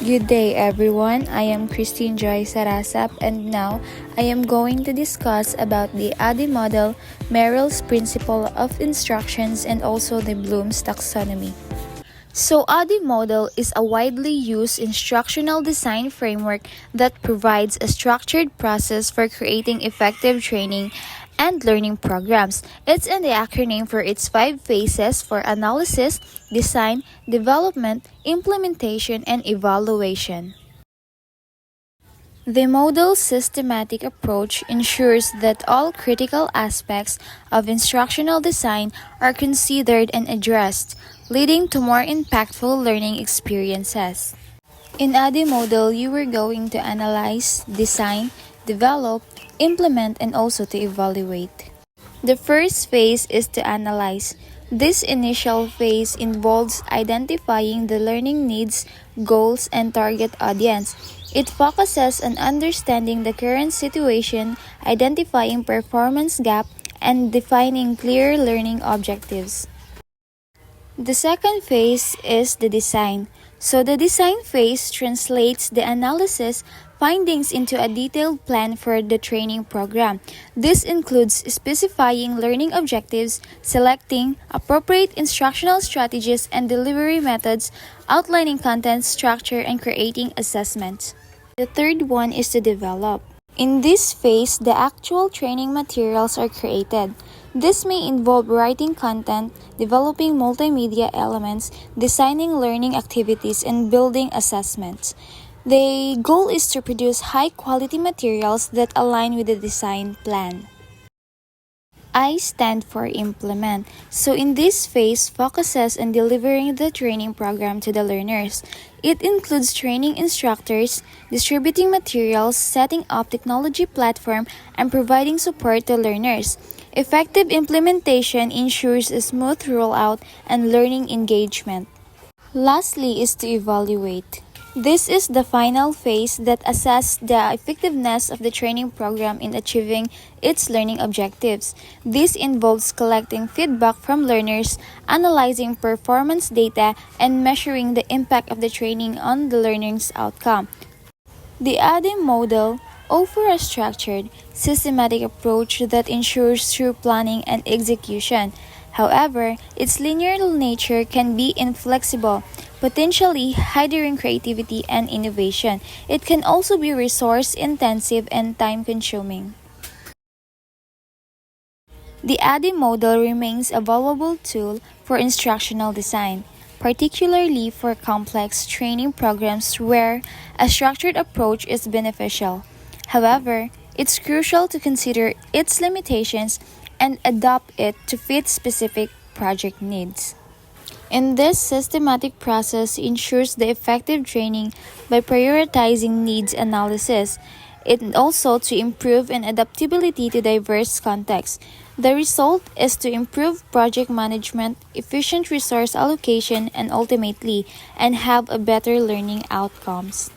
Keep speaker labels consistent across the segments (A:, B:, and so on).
A: Good day, everyone. I am Christine Joy Sarasap, and now I am going to discuss about the ADI model, Merrill's principle of instructions, and also the Bloom's taxonomy. So, ADI model is a widely used instructional design framework that provides a structured process for creating effective training and learning programs. It's in the acronym for its 5 phases for analysis, design, development, implementation, and evaluation. The model's systematic approach ensures that all critical aspects of instructional design are considered and addressed, leading to more impactful learning experiences. In ADI model, you are going to analyze, design, develop, implement, and also to evaluate. The first phase is to analyze. This initial phase involves identifying the learning needs, goals, and target audience. It focuses on understanding the current situation, identifying performance gap, and defining clear learning objectives. The second phase is the design. So the design phase translates the analysis findings into a detailed plan for the training program. This includes specifying learning objectives, selecting appropriate instructional strategies and delivery methods, outlining content structure, and creating assessments. The third one is to develop. In this phase, the actual training materials are created. This may involve writing content, developing multimedia elements, designing learning activities, and building assessments. The goal is to produce high-quality materials that align with the design plan. I stand for implement. So in this phase focuses on delivering the training program to the learners. It includes training instructors, distributing materials, setting up technology platform, and providing support to learners. Effective implementation ensures a smooth rollout and learning engagement. Lastly is to evaluate. This is the final phase that assesses the effectiveness of the training program in achieving its learning objectives. This involves collecting feedback from learners, analyzing performance data, and measuring the impact of the training on the learner's outcome. The ADI model offers a structured, systematic approach that ensures through planning and execution. However, its linear nature can be inflexible, potentially hindering creativity and innovation. It can also be resource-intensive and time-consuming. The ADI model remains a valuable tool for instructional design, particularly for complex training programs where a structured approach is beneficial. However, it's crucial to consider its limitations and adapt it to fit specific project needs. And this systematic process ensures the effective training by prioritizing needs analysis, and also to improve and adaptability to diverse contexts. The result is to improve project management, efficient resource allocation, and ultimately, and have a better learning outcomes.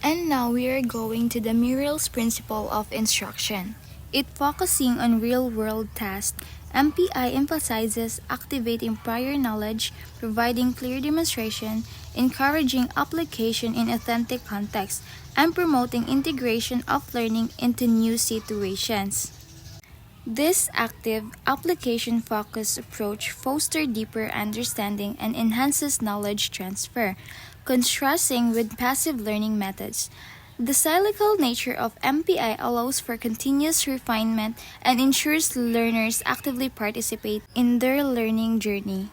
A: And now we are going to the Merrill's principle of instruction. It focusing on real-world tasks. MPI emphasizes activating prior knowledge, providing clear demonstration, encouraging application in authentic context, and promoting integration of learning into new situations. This active, application-focused approach fosters deeper understanding and enhances knowledge transfer, contrasting with passive learning methods. The cyclical nature of MPI allows for continuous refinement and ensures learners actively participate in their learning journey.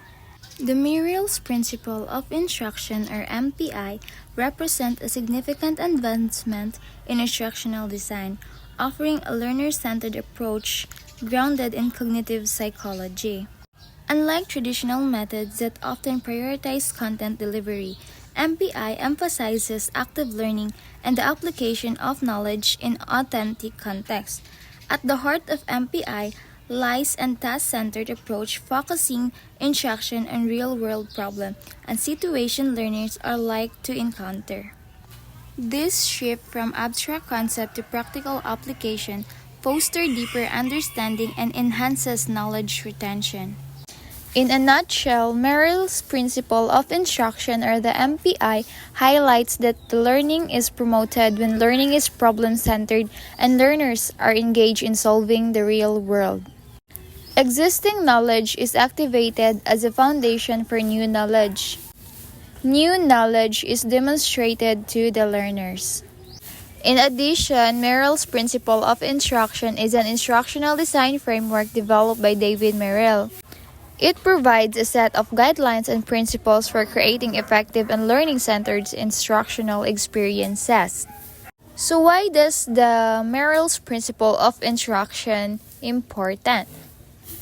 A: The Merrill's principle of instruction, or MPI, represent a significant advancement in instructional design, offering a learner-centered approach grounded in cognitive psychology. Unlike traditional methods that often prioritize content delivery, MPI emphasizes active learning and the application of knowledge in authentic context. At the heart of MPI lies a task-centered approach focusing instruction on real-world problems and situation learners are like to encounter. This shift from abstract concept to practical application fosters deeper understanding and enhances knowledge retention. In a nutshell, Merrill's principle of instruction, or the MPI, highlights that the learning is promoted when learning is problem-centered and learners are engaged in solving the real world. Existing knowledge is activated as a foundation for new knowledge. New knowledge is demonstrated to the learners. In addition, Merrill's principle of instruction is an instructional design framework developed by David Merrill. It provides a set of guidelines and principles for creating effective and learning-centered instructional experiences. So why does the Merrill's principle of instruction important?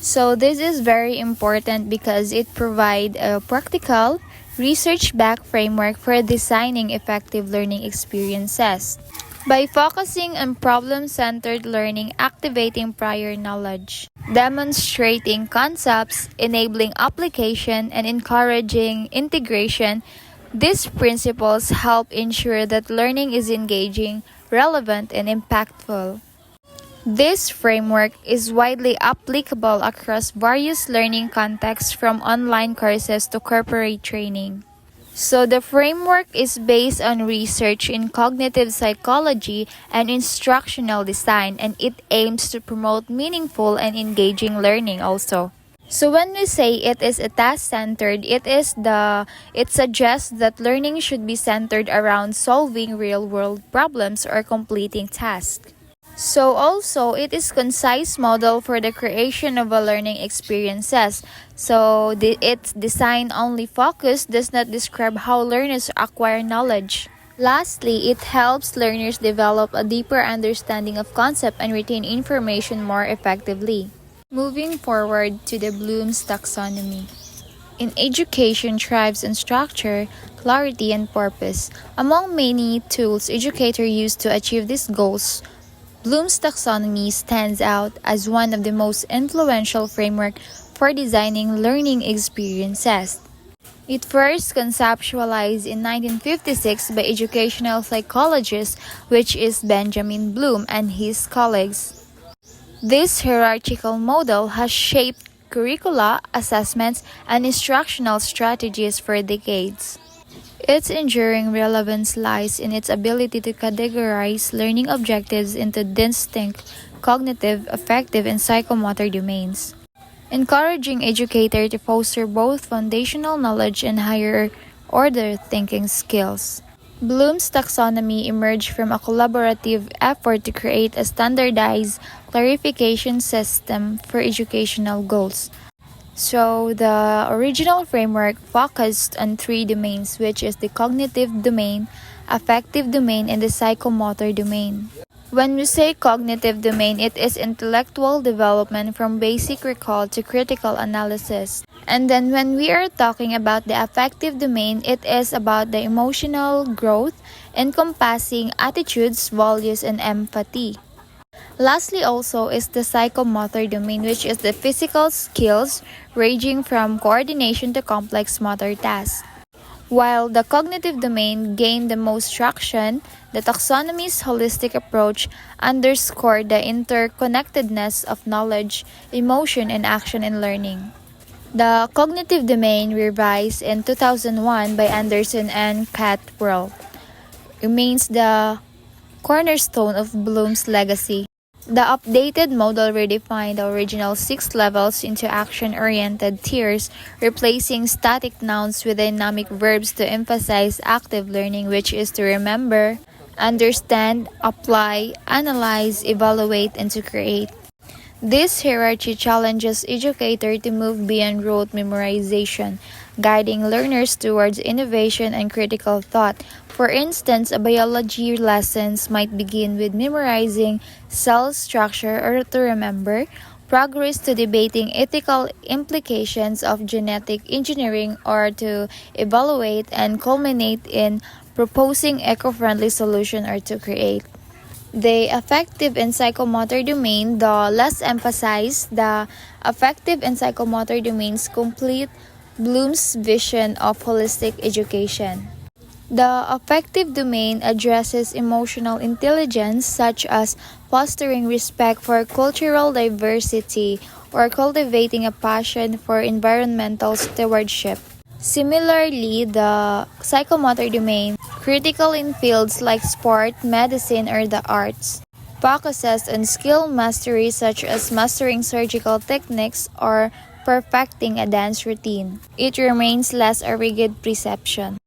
A: So this is very important because it provides a practical, research-backed framework for designing effective learning experiences. By focusing on problem-centered learning, activating prior knowledge, demonstrating concepts, enabling application, and encouraging integration, these principles help ensure that learning is engaging, relevant, and impactful. This framework is widely applicable across various learning contexts, from online courses to corporate training. So the framework is based on research in cognitive psychology and instructional design, and it aims to promote meaningful and engaging learning also. So when we say it is a task-centered, it suggests that learning should be centered around solving real-world problems or completing tasks. So also, it is concise model for the creation of a learning experiences. So its design only focus does not describe how learners acquire knowledge. Lastly, it helps learners develop a deeper understanding of concept and retain information more effectively. Moving forward to the Bloom's taxonomy. In education thrives on structure, clarity, and purpose. Among many tools educators use to achieve these goals, Bloom's taxonomy stands out as one of the most influential frameworks for designing learning experiences. It first conceptualized in 1956 by educational psychologist, which is Benjamin Bloom and his colleagues. This hierarchical model has shaped curricula, assessments, and instructional strategies for decades. Its enduring relevance lies in its ability to categorize learning objectives into distinct cognitive, affective, and psychomotor domains, encouraging educators to foster both foundational knowledge and higher-order thinking skills. Bloom's taxonomy emerged from a collaborative effort to create a standardized classification system for educational goals. So the original framework focused on three domains, which is the cognitive domain, affective domain, and the psychomotor domain. When we say cognitive domain, it is intellectual development from basic recall to critical analysis. And then when we are talking about the affective domain, it is about the emotional growth encompassing attitudes, values, and empathy. Lastly also is the psychomotor domain, which is the physical skills ranging from coordination to complex motor tasks. While the cognitive domain gained the most traction, the taxonomy's holistic approach underscored the interconnectedness of knowledge, emotion, and action in learning. The cognitive domain, revised in 2001 by Anderson and Catwell, remains the cornerstone of Bloom's legacy. The updated model redefined the original 6 levels into action-oriented tiers, replacing static nouns with dynamic verbs to emphasize active learning, which is to remember, understand, apply, analyze, evaluate, and to create. This hierarchy challenges educators to move beyond rote memorization, guiding learners towards innovation and critical thought. For instance, a biology lessons might begin with memorizing cell structure or to remember, progress to debating ethical implications of genetic engineering, or to evaluate and culminate in proposing eco-friendly solution or to create. The affective and psychomotor domain, the less emphasized, the affective and psychomotor domains complete Bloom's vision of holistic education. The affective domain addresses emotional intelligence, such as fostering respect for cultural diversity or cultivating a passion for environmental stewardship. Similarly, the psychomotor domain, critical in fields like sport, medicine, or the arts, focuses on skill mastery such as mastering surgical techniques or perfecting a dance routine. It remains less a rigid perception.